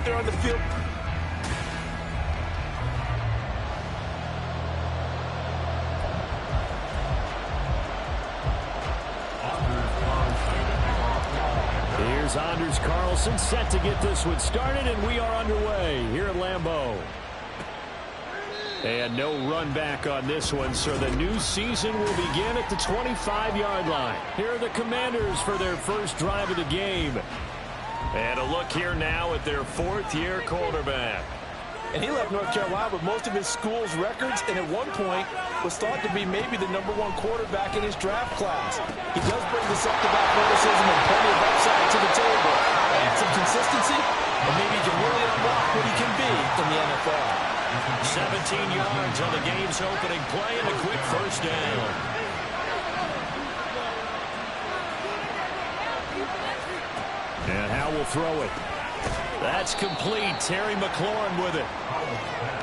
out there on the field. Here's Anders Carlson set to get this one started, and we are underway here at Lambeau. And no run back on this one, so the new season will begin at the 25-yard line. Here are the Commanders for their first drive of the game. And a look here now at their fourth-year quarterback. And he left North Carolina with most of his school's records, and at one point was thought to be maybe the #1 quarterback in his draft class. He does bring this up-to-bat athleticism and plenty of upside to the table. And some consistency, and maybe he can really unlock what he can be in the NFL. 17 yards on the game's opening play and a quick first down. And Howe will throw it. That's complete. Terry McLaurin with it.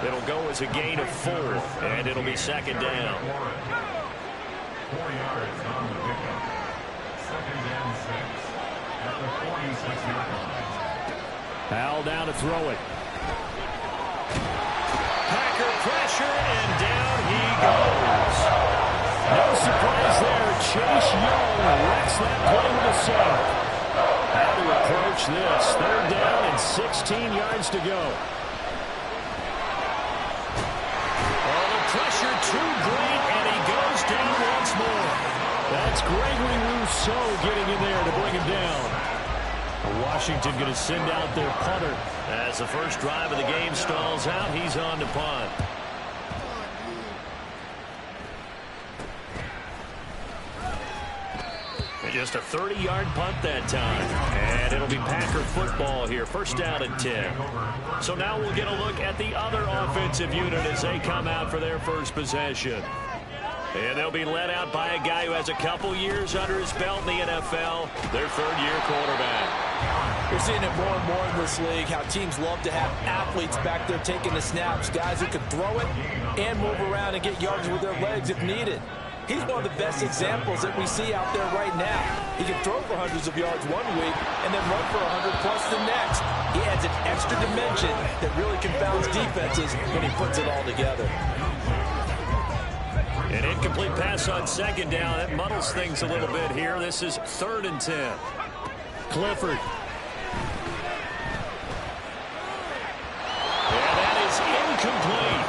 It'll go as a gain of 4, and it'll be second down. 4 yards on the pickup. Second down 6 at the 46-yard line. Howe down to throw it. Packer pressure, and down he goes. No surprise there. Chase Young wrecks that play with a sack. How to approach this? Third down and 16 yards to go. Oh, the pressure too great, and he goes down once more. That's Gregory Rousseau getting in there to bring him down. Washington going to send out their punter. As the first drive of the game stalls out, he's on to punt. Just a 30-yard punt that time. And it'll be Packer football here. First down and 10. So now we'll get a look at the other offensive unit as they come out for their first possession. And they'll be led out by a guy who has a couple years under his belt in the NFL, their third-year quarterback. We're seeing it more and more in this league, how teams love to have athletes back there taking the snaps, guys who can throw it and move around and get yards with their legs if needed. He's one of the best examples that we see out there right now. He can throw for hundreds of yards one week and then run for 100+ the next. He adds an extra dimension that really confounds defenses when he puts it all together. An incomplete pass on second down. That muddles things a little bit here. This is 3rd and 10. Clifford. And that is incomplete.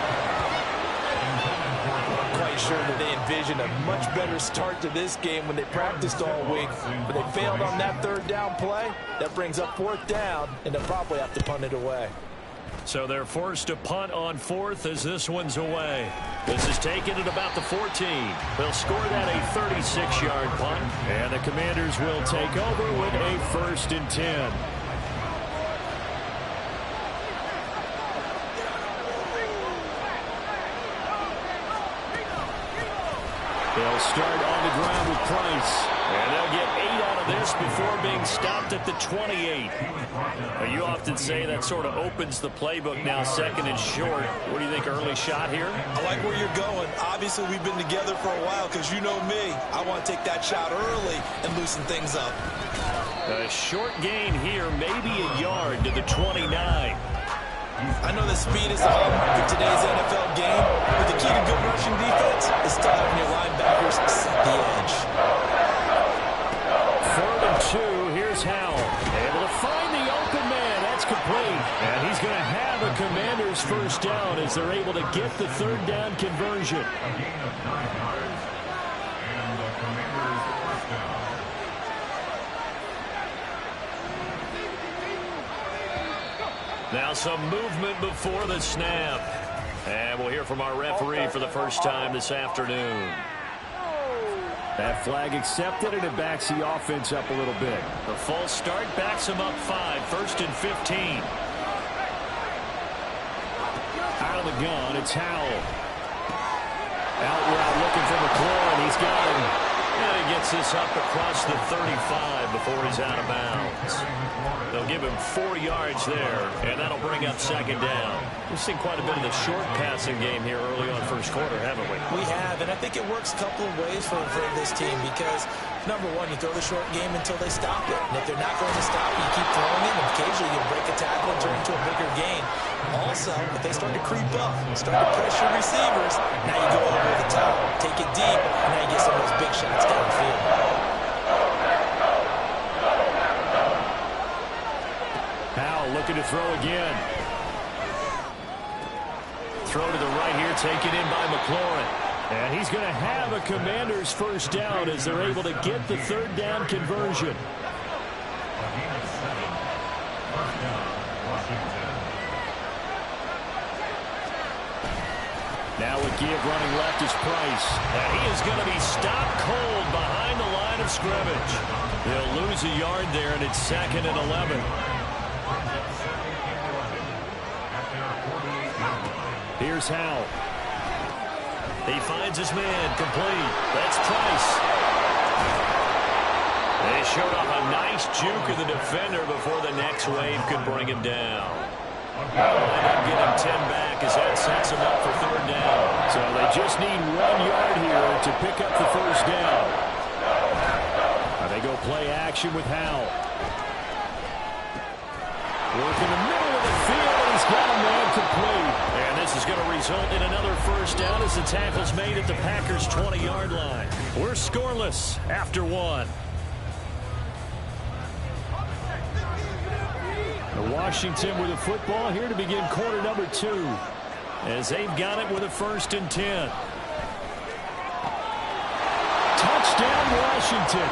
Quite sure that they envisioned a much better start to this game when they practiced all week, but they failed on that 3rd down play. That brings up 4th down, and they'll probably have to punt it away. So they're forced to punt on 4th as this one's away. This is taken at about the 14. They'll score that a 36-yard punt, and the Commanders will take over with a 1st and 10. They'll start on the ground with Price. And they'll get 8 out of this before being stopped at the 28. Now, you often say that sort of opens the playbook now, 2nd and short. What do you think, early shot here? I like where you're going. Obviously, we've been together for a while because you know me. I want to take that shot early and loosen things up. A short gain here, maybe a yard to the 29. I know that speed is the hub for today's NFL game, but the key to good rushing defense is still having your linebackers set the edge. 3rd and 2, here's Howell. Able to find the open man. That's complete. And he's going to have a Commander's first down as they're able to get the 3rd down conversion. A gain of 9 yards. And the Commanders first down. Now some movement before the snap. And we'll hear from our referee for the first time this afternoon. That flag accepted, and it backs the offense up a little bit. The false start backs them up 5, 1st and 15. Out of the gun, it's Howell. Out route looking for McLaurin. He's got him. And he gets this up across the 35 before he's out of bounds. They'll give him 4 yards there, and that'll bring up second down. We've seen quite a bit of the short passing game here early on first quarter, haven't we? We have, and I think it works a couple of ways for this team because, number one, you throw the short game until they stop it. And if they're not going to stop it, you keep throwing it, and occasionally you'll break a tackle and turn into a bigger gain. Also, if they start to creep up, start to pressure receivers, now you go over the top, take it deep, and now you get some of those big shots downfield. Powell looking to throw again. Throw to the right here, taken in by McLaurin. And he's going to have a Commander's first down as they're able to get the third down conversion. Now a give running left is Price. And he is going to be stopped cold behind the line of scrimmage. They'll lose a yard there, and it's 2nd and 11. Here's Howell. He finds his man, complete. That's Price. They showed off a nice juke of the defender before the next wave could bring him down. They'll get him 10 back as that sets him up for third down. So they just need 1 yard here to pick up the first down. They go play action with Howell. Work in the middle of the field, and he's got a man complete. And this is going to result in another first down as the tackle's made at the Packers' 20-yard line. We're scoreless after 1. Washington with the football here to begin quarter number 2. As they've got it with a 1st and 10. Touchdown, Washington.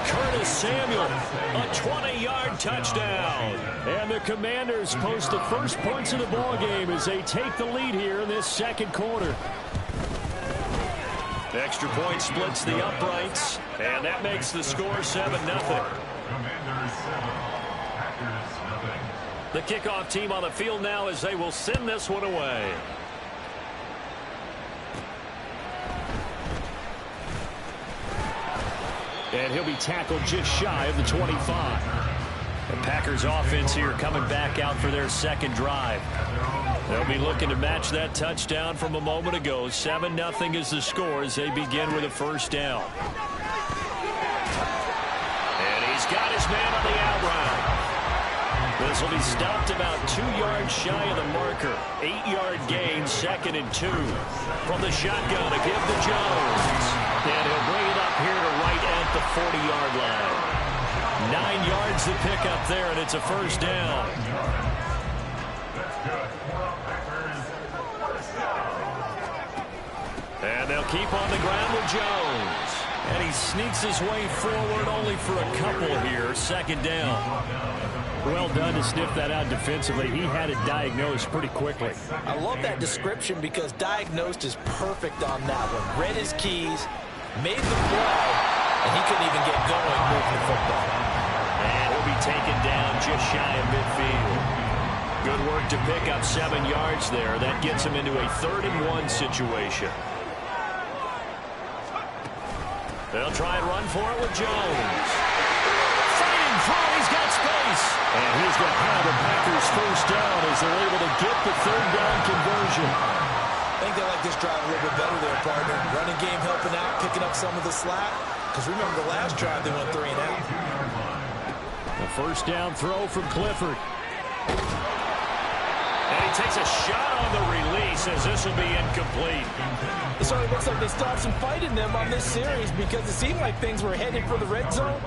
Curtis Samuel, a 20-yard touchdown. And the Commanders post the first points of the ball game as they take the lead here in this second quarter. The extra point splits the uprights, and that makes the score 7-0. The kickoff team on the field now as they will send this one away. And he'll be tackled just shy of the 25. The Packers offense here coming back out for their second drive. They'll be looking to match that touchdown from a moment ago. 7-0 is the score as they begin with a first down. And he's got his man on the out route. This will be stopped about 2 yards shy of the marker. 8-yard gain, 2nd and 2. From the shotgun to give to Jones. And he'll bring it up here to right at the 40-yard line. 9 yards to pick up there, and it's a first down. And they'll keep on the ground with Jones. And he sneaks his way forward only for a couple here. 2nd down. Well done to sniff that out defensively. He had it diagnosed pretty quickly. I love that description because diagnosed is perfect on that one. Read his keys, made the play, and he couldn't even get going moving the football. And he'll be taken down just shy of midfield. Good work to pick up 7 yards there. That gets him into a 3rd and 1 situation. They'll try and run for it with Jones. Fighting through, he's got space. And he's going to have the Packers first down as they're able to get the third down conversion. I think they like this drive a little bit better there, partner. Running game helping out, picking up some of the slack. Because remember the last drive, they went 3 and out. The first down throw from Clifford. And he takes a shot on the release as this will be incomplete. It certainly looks like they still have some fight in them on this series because it seemed like things were headed for the red zone.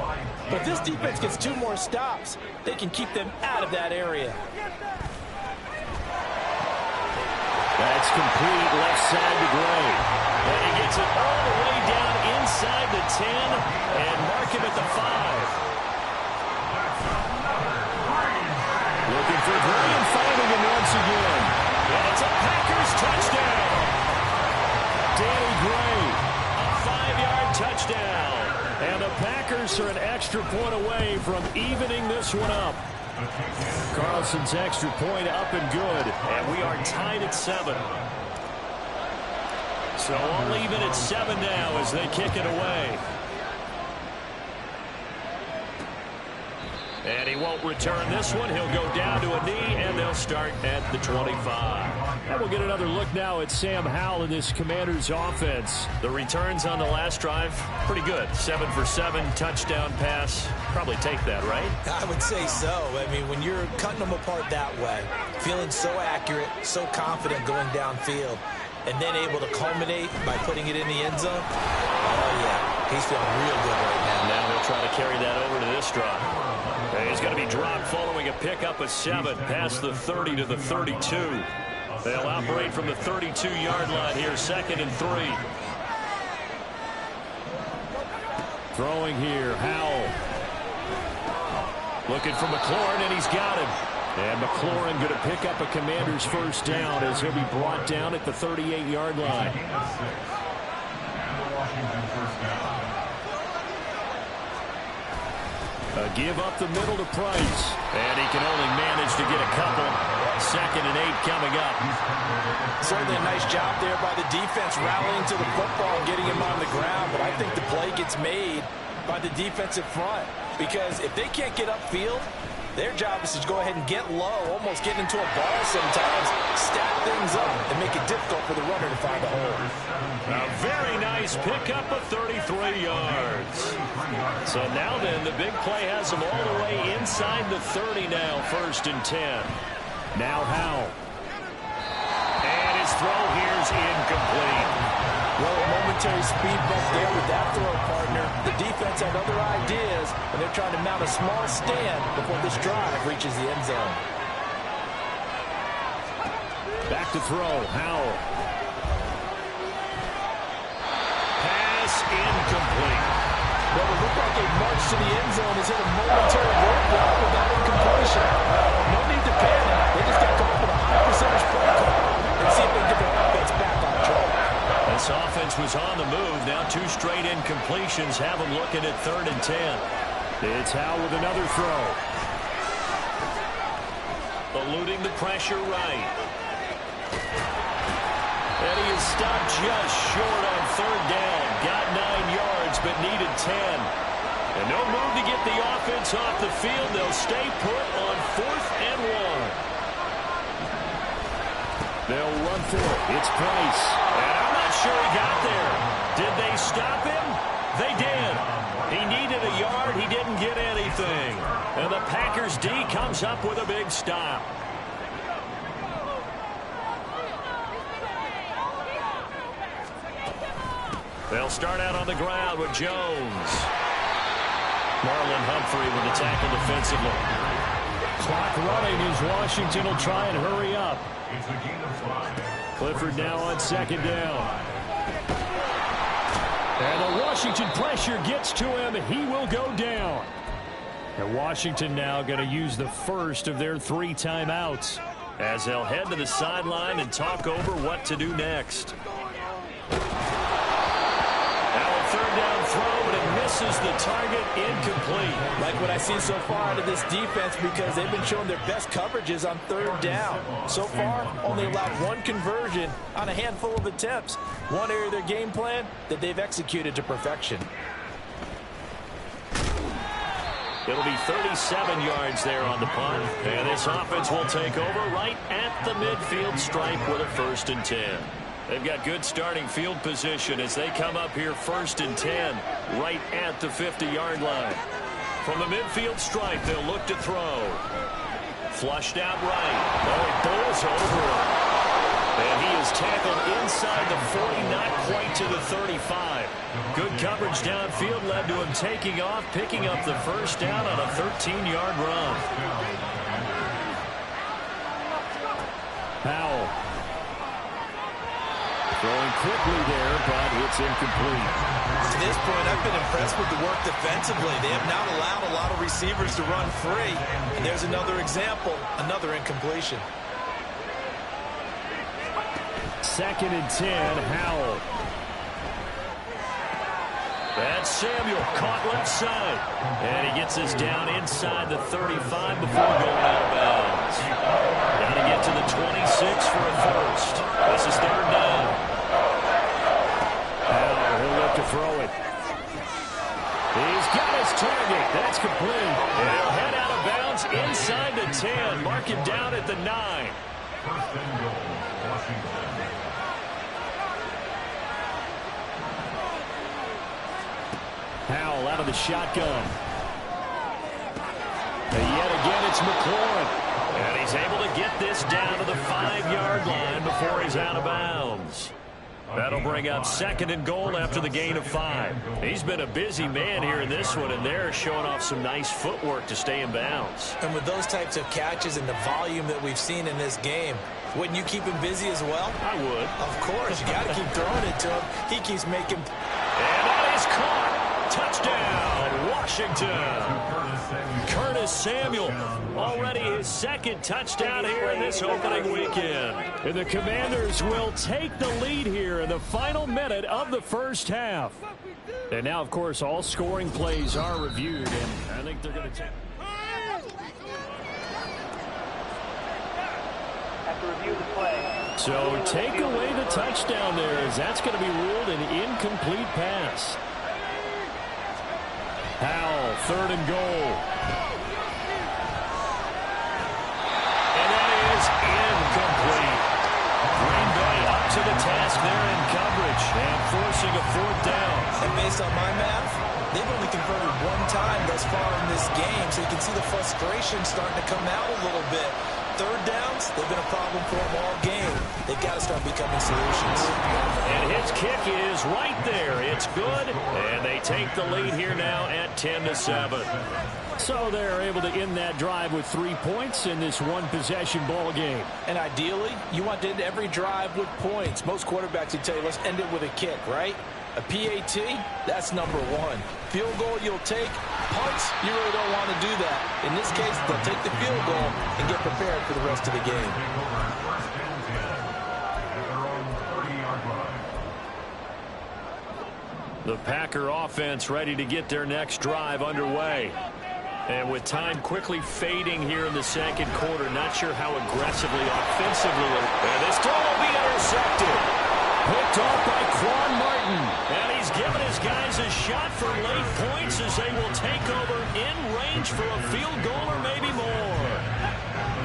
But this defense gets 2 more stops. They can keep them out of that area. That's complete left side to Gray. And he gets it all the way down inside the 10 and mark him at the 5. Looking for Gray and finding him once again. And it's a Packers touchdown. Danny Gray, a 5-yard touchdown. And the Packers are an extra point away from evening this one up. Carlson's extra point up and good. And we are tied at 7. So all even at 7 now as they kick it away. And he won't return this one. He'll go down to a knee, and they'll start at the 25. And we'll get another look now at Sam Howell in this Commanders offense. The returns on the last drive, pretty good. 7 for 7, touchdown pass. Probably take that, right? I would say so. I mean, when you're cutting them apart that way, feeling so accurate, so confident going downfield, and then able to culminate by putting it in the end zone, oh, yeah, he's feeling real good right now. Now he'll try to carry that over to this drive. He's going to be dropped following a pickup of 7 past the 30 to the 32. They'll operate from the 32-yard line here, 2nd and 3. Throwing here, Howell. Looking for McLaurin, and he's got him. And McLaurin going to pick up a Commander's first down as he'll be brought down at the 38-yard line. Give up the middle to Price. And he can only manage to get a couple. 2nd and 8 coming up. Certainly a nice job there by the defense rallying to the football and getting him on the ground. But I think the play gets made by the defensive front. Because if they can't get upfield, their job is to go ahead and get low, almost get into a ball sometimes, stack things up, and make it difficult for the runner to find a hole. A very nice pickup of 33 yards. So now then, the big play has them all the way inside the 30 now, 1st and 10. Now Howell. And his throw here's incomplete. Well, a momentary speed bump there with that throw, partner. The defense had other ideas, and they're trying to mount a small stand before this drive reaches the end zone. Back to throw, Howell. Pass incomplete. Well, it looked like a march to the end zone has hit a momentary roadblock with that incompletion. No need to panic. They just got to come up with a high percentage play call and see if they can get their offense back on track. This offense was on the move. Now 2 straight incompletions have them looking at 3rd and 10. It's Howell with another throw. Eluding the pressure right. And he is stopped just short on 3rd down. Got 9 yards, but needed 10. And no move to get the offense off the field. They'll stay put on 4th and 1. They'll run for it. It's Price. And I'm not sure he got there. Did they stop him? They did. He needed a yard. He didn't get anything. And the Packers D comes up with a big stop. They'll start out on the ground with Jones. Marlon Humphrey with the tackle defensively. Clock running as Washington will try and hurry up. Clifford now on 2nd down. And the Washington pressure gets to him. He will go down. And Washington now going to use the first of their 3 timeouts as they'll head to the sideline and talk over what to do next. Third down throw, but it misses the target, incomplete. Like what I see so far out of this defense, because they've been showing their best coverages on 3rd down. So far, only allowed 1 conversion on a handful of attempts. One area of their game plan that they've executed to perfection. It'll be 37 yards there on the punt. And this offense will take over right at the midfield stripe with a 1st and 10. They've got good starting field position as they come up here 1st and 10 right at the 50-yard line. From the midfield stripe, they'll look to throw. Flushed out right. Oh, he bowls over it. And he is tackled inside the 40, not quite to the 35. Good coverage downfield led to him taking off, picking up the first down on a 13-yard run. Howell. Throwing quickly there, but it's incomplete. To this point, I've been impressed with the work defensively. They have not allowed a lot of receivers to run free. And there's another example, another incompletion. 2nd and 10, Howell. That's Samuel, caught left side. And he gets us down inside the 35 before going out of bounds. Got to get to the 26 for a first. This is 3rd down. mark him down at the 9. First and goal, Washington. Howell out of the shotgun. And yet again, it's McLaurin. And he's able to get this down to the 5-yard line before he's out of bounds. That'll bring up second and goal after the gain of 5. He's been a busy man here in this one, and they're showing off some nice footwork to stay in bounds. And with those types of catches and the volume that we've seen in this game, wouldn't you keep him busy as well? I would. Of course. You got to keep throwing it to him. He keeps making... And that is caught. Touchdown, Washington. Curtis Samuel, already his second touchdown here in this opening weekend. And the Commanders will take the lead here in the final minute of the first half. And now, of course, all scoring plays are reviewed, and I think they're going to take... So take away the touchdown there, as that's going to be ruled an incomplete pass. Howell, third and goal. And that is incomplete. Green Bay up to the task there in coverage and forcing a fourth down. And based on my math, they've only converted one time thus far in this game, so you can see the frustration starting to come out a little bit. Third downs, they've been a problem for them all game. They've got to start becoming solutions. And his kick is right there. It's good, and they take the lead here now at 10-7. So they're able to end that drive with 3 points in this one-possession ball game. And ideally, you want to end every drive with points. Most quarterbacks would tell you, let's end it with a kick, right? A PAT, that's number one. Field goal you'll take. Punts, you really don't want to do that. In this case, they'll take the field goal and get prepared for the rest of the game. The Packer offense ready to get their next drive underway. And with time quickly fading here in the second quarter, not sure how aggressively, offensively. And this throw will be intercepted. Picked off by Quan Martin. And he's given his guys a shot for late points as they will take over in range for a field goal or maybe more.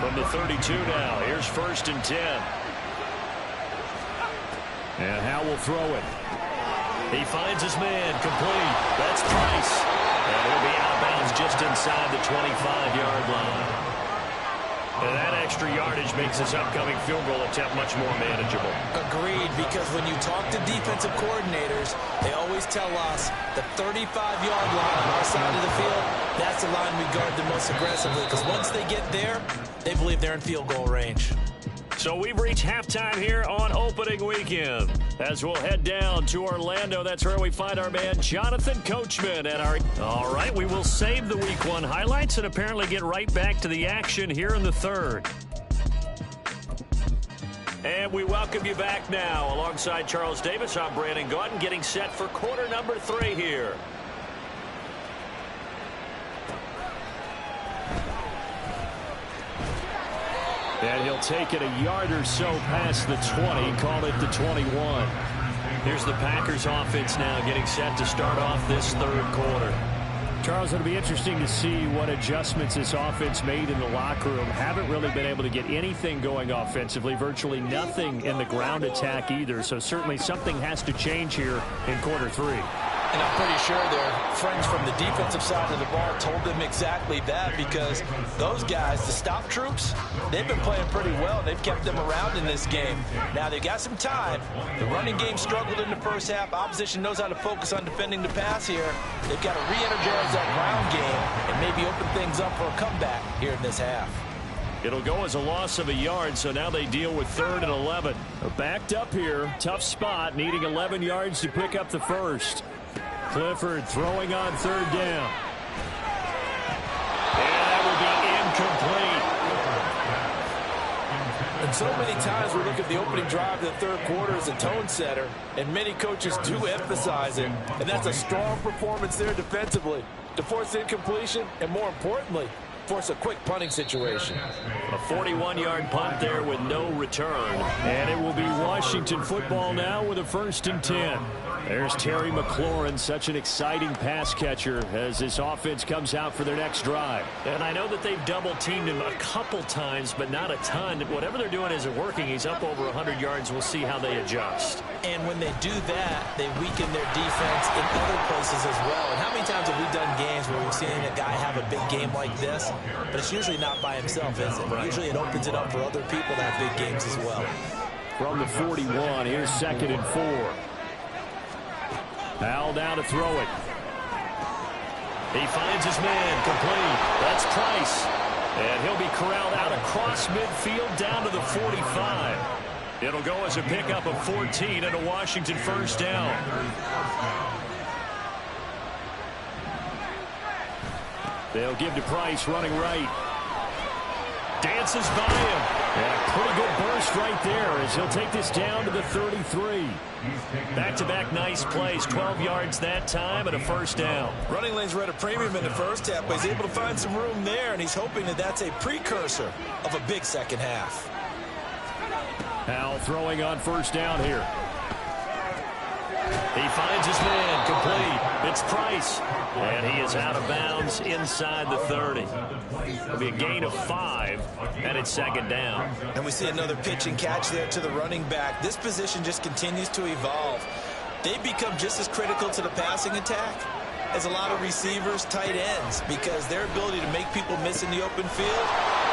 From the 32 now, here's first and 10. And Howell will throw it. He finds his man, complete. That's Price. And he'll be out of bounds just inside the 25-yard line. And that extra yardage makes this upcoming field goal attempt much more manageable. Agreed, because when you talk to defensive coordinators, they always tell us the 35-yard line on our side of the field, that's the line we guard the most aggressively, because once they get there, they believe they're in field goal range. So we've reached halftime here on opening weekend. As we'll head down to Orlando, that's where we find our man Jonathan Coachman. All right, we will save the Week 1 highlights and apparently get right back to the action here in the third. And we welcome you back now. Alongside Charles Davis, I'm Brandon Gaudin, getting set for quarter number 3 here. And he'll take it a yard or so past the 20, call it the 21. Here's the Packers offense now getting set to start off this third quarter. Charles, it'll be interesting to see what adjustments this offense made in the locker room. Haven't really been able to get anything going offensively, virtually nothing in the ground attack either. So certainly something has to change here in quarter 3. And I'm pretty sure their friends from the defensive side of the ball told them exactly that, because those guys, the stop troops, they've been playing pretty well. They've kept them around in this game. Now they've got some time. The running game struggled in the first half. Opposition knows how to focus on defending the pass here. They've got to re-energize that ground game and maybe open things up for a comeback here in this half. It'll go as a loss of a yard, so now they deal with 3rd and 11. Backed up here, tough spot, needing 11 yards to pick up the first. Clifford throwing on 3rd down. And that will be incomplete. And so many times we look at the opening drive of the third quarter as a tone setter, and many coaches do emphasize it. And that's a strong performance there defensively to force incompletion and, more importantly, force a quick punting situation. A 41-yard punt there with no return. And it will be Washington football now with a 1st and 10. There's Terry McLaurin, such an exciting pass catcher as this offense comes out for their next drive. And I know that they've double-teamed him a couple times, but not a ton. Whatever they're doing isn't working. He's up over 100 yards. We'll see how they adjust. And when they do that, they weaken their defense in other places as well. And how many times have we done games where we've seen a guy have a big game like this, but it's usually not by himself, is it? Right. Usually it opens it up for other people to have big games as well. From the 41, here's 2nd and 4. Al down to throw it. He finds his man, complete. That's Price. And he'll be corralled out across midfield down to the 45. It'll go as a pickup of 14 and a Washington first down. They'll give to Price running right. Dances by him. And a pretty good burst right there as he'll take this down to the 33. Back-to-back nice plays, 12 yards that time and a first down. Running lanes were at a premium in the first half, but he's able to find some room there, and he's hoping that that's a precursor of a big second half. Al throwing on first down here. He finds his man, complete. It's Price. And he is out of bounds inside the 30. It'll be a gain of 5, and it's 2nd down. And we see another pitch and catch there to the running back. This position just continues to evolve. They become just as critical to the passing attack as a lot of receivers, tight ends, because their ability to make people miss in the open field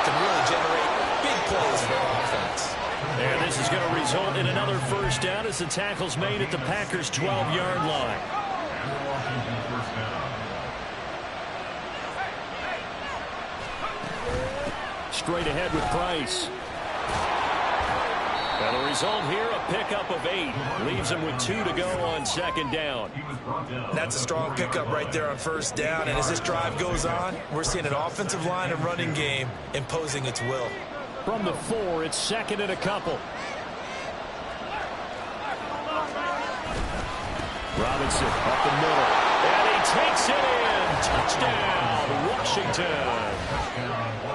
can really generate big plays for our offense. And this is going to result in another first down as the tackle's made at the Packers' 12-yard line. Straight ahead with Price. And the result here, a pickup of 8. Leaves him with 2 to go on 2nd down. That's a strong pickup right there on first down. And as this drive goes on, we're seeing an offensive line and running game imposing its will. From the 4, it's 2nd and a couple. Robinson up the middle. And he takes it in. Touchdown, Washington.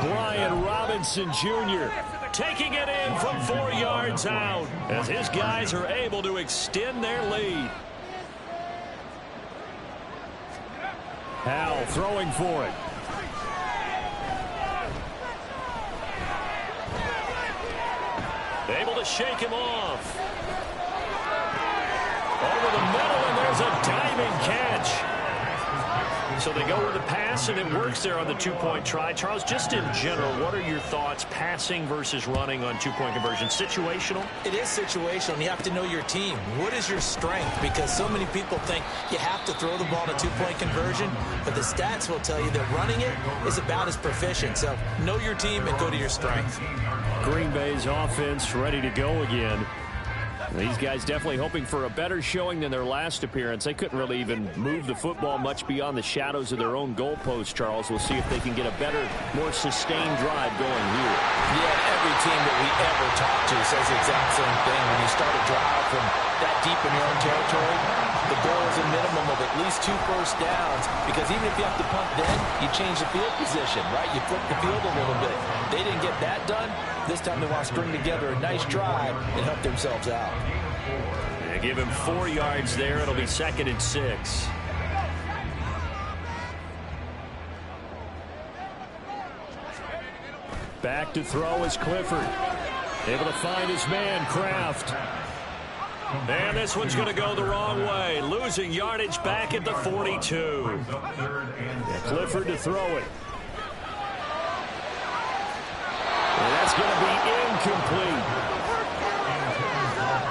Brian Robinson Jr. taking it in from 4 yards out as his guys are able to extend their lead. Howell throwing for it. Able to shake him off. Over the middle, and there's a diving catch. So they go with the pass, and it works there on the two-point try. Charles, just in general, what are your thoughts passing versus running on two-point conversion? Situational? It is situational. You have to know your team. What is your strength? Because so many people think you have to throw the ball in a two-point conversion, but the stats will tell you that running it is about as proficient. So know your team and go to your strength. Green Bay's offense ready to go again. These guys definitely hoping for a better showing than their last appearance. They couldn't really even move the football much beyond the shadows of their own goalpost, Charles. We'll see if they can get a better, more sustained drive going here. Yeah, every team that we ever talk to says the exact same thing. When you start a drive from that deep in your own territory, the goal is a minimum of at least 2 first downs, because even if you have to punt then, you change the field position, right? You flip the field a little bit. They didn't get that done. This time they want to string together a nice drive and help themselves out. They give him 4 yards there. It'll be 2nd and 6. Back to throw is Clifford. Able to find his man, Kraft. And this one's going to go the wrong way. Losing yardage back at the 42. Clifford to throw it. And that's going to be incomplete.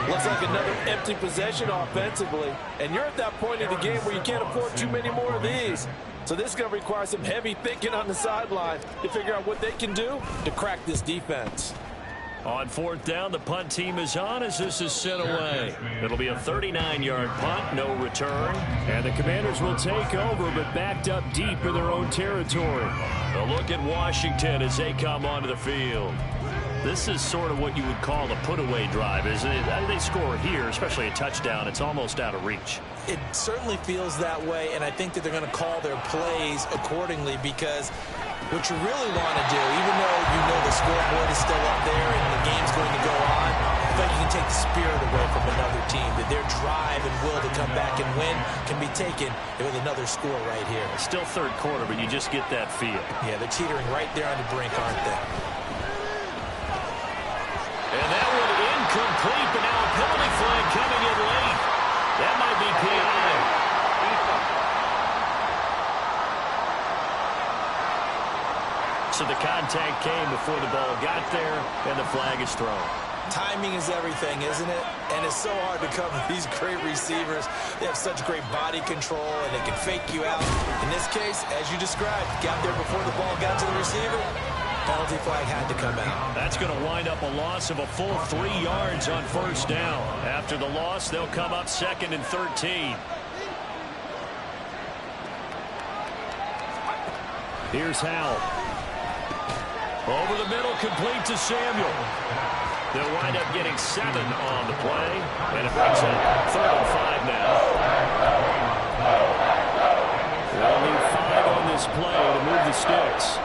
Looks like another empty possession offensively. And you're at that point in the game where you can't afford too many more of these. So this is going to require some heavy thinking on the sideline to figure out what they can do to crack this defense. On 4th down, the punt team is on as this is sent away. It'll be a 39-yard punt, no return. And the Commanders will take over, but backed up deep in their own territory. A look at Washington as they come onto the field. This is sort of what you would call a put-away drive, isn't it? They score here, especially a touchdown. It's almost out of reach. It certainly feels that way, and I think that they're going to call their plays accordingly, because what you really want to do, even though you know the scoreboard is still up there and the game's going to go on, think you can take the spirit away from another team, that their drive and will to come back and win can be taken with another score right here. Still third quarter, but you just get that feel. Yeah, they're teetering right there on the brink, aren't they? And that one incomplete, but now a penalty flag coming in late. That might be PI. So the contact came before the ball got there, and the flag is thrown. Timing is everything, isn't it? And it's so hard to cover these great receivers. They have such great body control, and they can fake you out. In this case, as you described, got there before the ball got to the receiver. Penalty flag had to come out. That's going to wind up a loss of a full 3 yards on first down. After the loss, they'll come up 2nd and 13. Here's Howell. Over the middle, complete to Samuel. They'll wind up getting 7 on the play, and it brings it 3rd and 5 now. They'll need 5 on this play to move the sticks.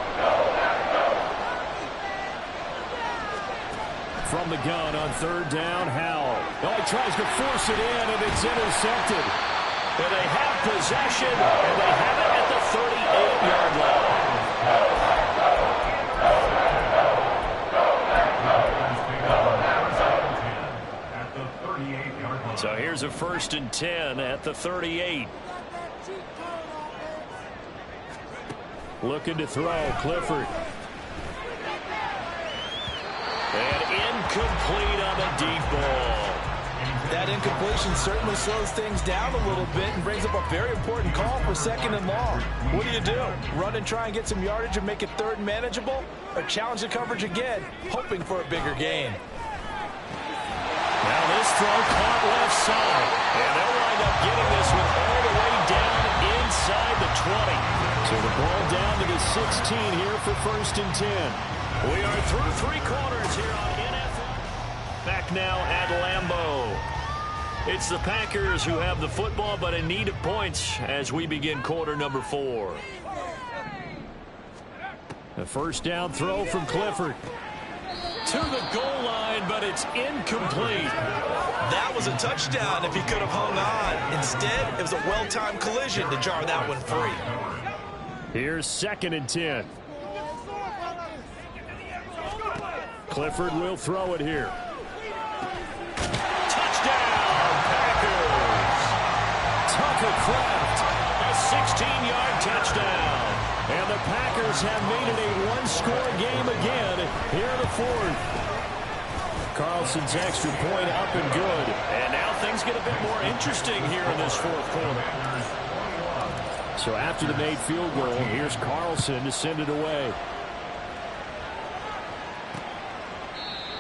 From the gun on 3rd down, Howell. Oh, he tries to force it in, and it's intercepted. And they have possession, and they have it at the 38-yard line. So here's a 1st and 10 at the 38. Looking to throw, Clifford. And incomplete on the deep ball. That incompletion certainly slows things down a little bit and brings up a very important call for 2nd and long. What do? Run and try and get some yardage and make it 3rd and manageable? Or challenge the coverage again, hoping for a bigger gain? Now this throw caught left side. And they'll wind up getting this one all the way down inside the 20. So the ball down to the 16 here for 1st and 10. We are through 3 quarters here on NFL. Back now at Lambeau. It's the Packers who have the football, but in need of points as we begin quarter number 4. The 1st down throw from Clifford. To the goal line, but it's incomplete. That was a touchdown if he could have hung on. Instead, it was a well-timed collision to jar that one free. Here's 2nd and 10. Clifford will throw it here. Touchdown, Packers! Tucker Kraft, a 16-yard touchdown. And the Packers have made it a one-score game again here in the 4th. Carlson's extra point up and good. And now things get a bit more interesting here in this 4th quarter. So after the made field goal, here's Carlson to send it away.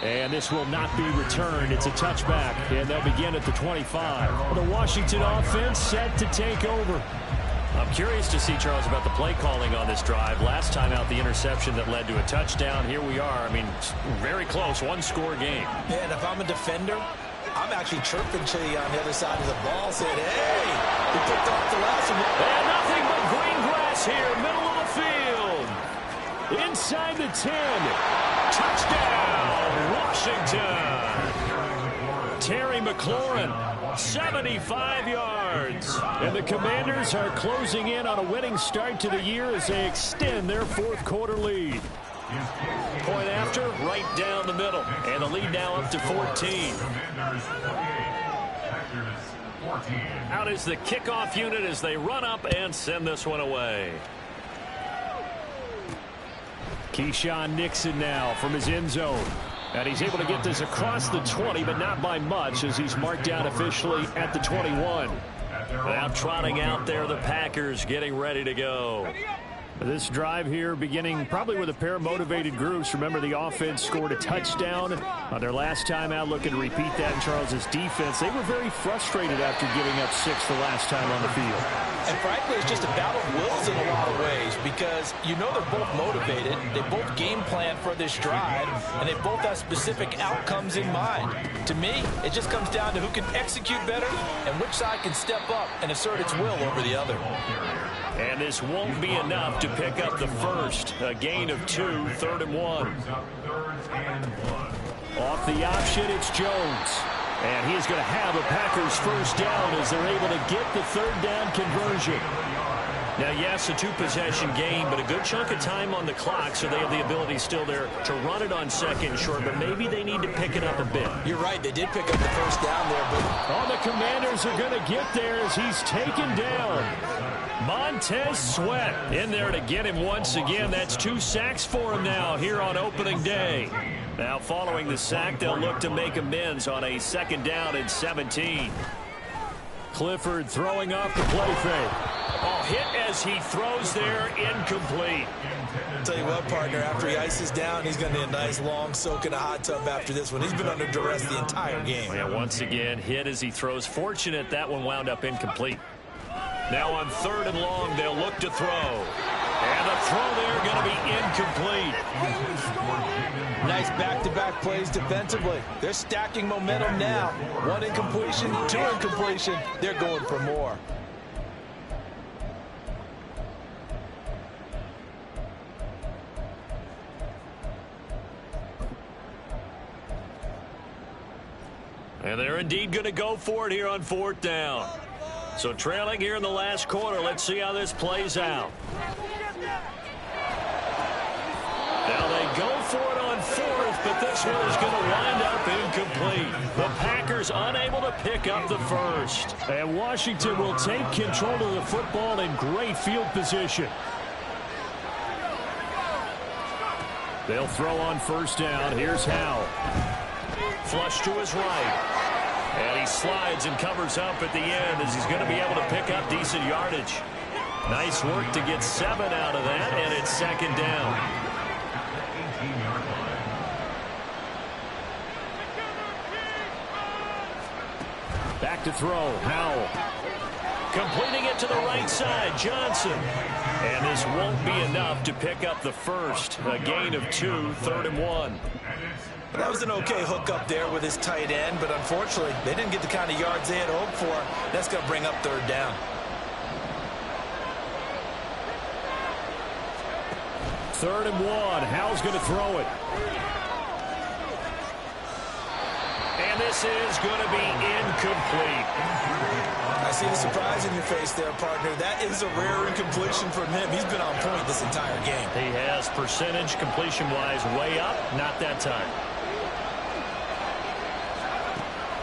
And this will not be returned. It's a touchback, and they'll begin at the 25. The Washington offense set to take over. I'm curious to see, Charles, about the play calling on this drive. Last time out, the interception that led to a touchdown. Here we are. I mean, very close, one-score game. Yeah, and if I'm a defender, I'm actually chirping to you on the other side of the ball, saying, hey, we picked off the last one. And nothing but green grass here, middle of the field. Inside the 10. Touchdown, Washington. Terry McLaurin, 75 yards. And the Commanders are closing in on a winning start to the year as they extend their 4th quarter lead. Point after, right down the middle. And the lead now up to 14. Out is the kickoff unit as they run up and send this one away. Keyshawn Nixon now from his end zone. And he's able to get this across the 20, but not by much as he's marked down officially at the 21. Now trotting out there, the Packers getting ready to go. This drive here beginning probably with a pair of motivated groups. Remember, the offense scored a touchdown on their last time out. Looking to repeat that in Charles's defense. They were very frustrated after giving up 6 the last time on the field. And frankly, it's just a battle of wills in a lot of ways because you know they're both motivated. They both game plan for this drive, and they both have specific outcomes in mind. To me, it just comes down to who can execute better and which side can step up and assert its will over the other. And this won't be enough to pick up the first. A gain of 2, 3rd and 1. off the option. It's Jones. And he's going to have a Packers first down as they're able to get the third down conversion. Now, yes, a two-possession game, but a good chunk of time on the clock, so they have the ability still there to run it on second and short, but maybe they need to pick it up a bit. You're right. They did pick up the first down there, but all the Commanders are going to get there as he's taken down. Montez Sweat in there to get him once again. That's 2 sacks for him now here on opening day. Now, following the sack, they'll look to make amends on a 2nd down and 17. Clifford throwing off the play fake. Oh, hit as he throws there, incomplete. Tell you what, partner, after he ices down, he's going to need a nice long soak in a hot tub after this one. He's been under duress the entire game. Yeah, once again, hit as he throws. Fortunate that one wound up incomplete. Now on 3rd and long, they'll look to throw. And the throw there going to be incomplete. Nice back-to-back plays defensively. They're stacking momentum now. 1 incompletion, 2 incompletion. They're going for more. And they're indeed going to go for it here on 4th down. So trailing here in the last quarter. Let's see how this plays out. Now they go for it on 4th, but this one is going to wind up incomplete. The Packers unable to pick up the first. And Washington will take control of the football in great field position. They'll throw on 1st down. Here's Howe. Flush to his right. And he slides and covers up at the end as he's going to be able to pick up decent yardage. Nice work to get 7 out of that, and it's 2nd down. Back to throw. Howell. Completing it to the right side. Johnson. And this won't be enough to pick up the first. A gain of 2, 3rd and 1. that was an okay hookup there with his tight end, but unfortunately, they didn't get the kind of yards they had hoped for. That's going to bring up 3rd down. Third and 1. Howell's going to throw it. And this is going to be incomplete. I see the surprise in your face there, partner. That is a rare incompletion from him. He's been on point this entire game. He has percentage completion-wise way up. Not that time.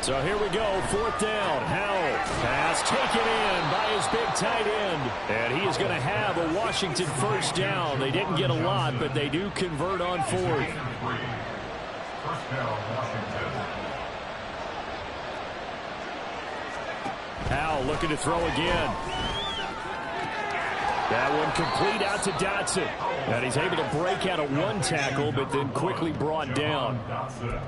So here we go, 4th down. Howell. Pass taken in by his big tight end. And he is going to have a Washington first down. They didn't get a lot, but they do convert on 4th. First down, Washington. Howell looking to throw again. That one complete out to Dotson. And he's able to break out of 1 tackle, but then quickly brought down.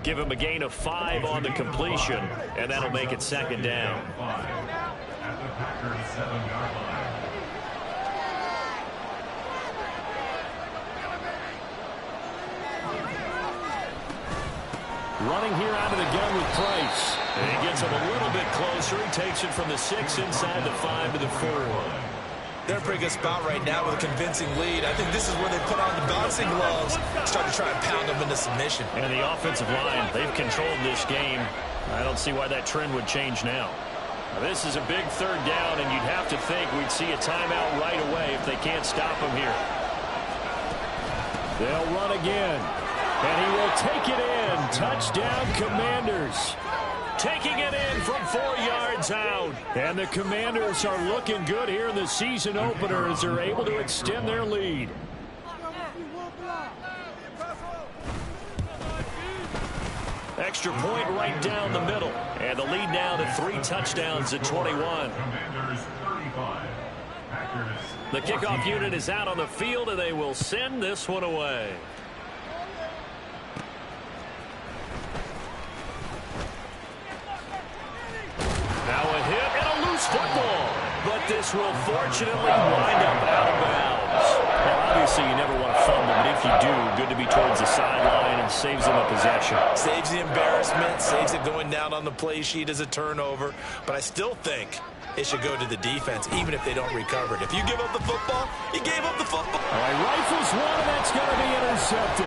Give him a gain of 5 on the completion, and that'll make it 2nd down. At the Packers 7-yard line. Running here out of the gun with Price. And he gets him a little bit closer. He takes it from the 6 inside the 5 to the 4. They're in a pretty good spot right now with a convincing lead. I think this is where they put on the boxing gloves, start to try and pound them into submission. And the offensive line, they've controlled this game. I don't see why that trend would change now. This is a big 3rd down, and you'd have to think we'd see a timeout right away if they can't stop him here. They'll run again. And he will take it in. Touchdown, Commanders. Taking it in from 4 yards out. And the Commanders are looking good here in the season opener as they're able to extend their lead. Extra point right down the middle. And the lead now to 3 touchdowns at 21. Commanders 35. Packers. The kickoff unit is out on the field, and they will send this one away. Now a hit and a loose football. But this will fortunately wind up out of bounds. Well, obviously you never want to fumble, but if you do, good to be towards the sideline and saves them a possession. Saves the embarrassment, saves it going down on the play sheet as a turnover. But I still think it should go to the defense, even if they don't recover it. If you give up the football, you gave up the football. All right, rifles one, and that's going to be intercepted.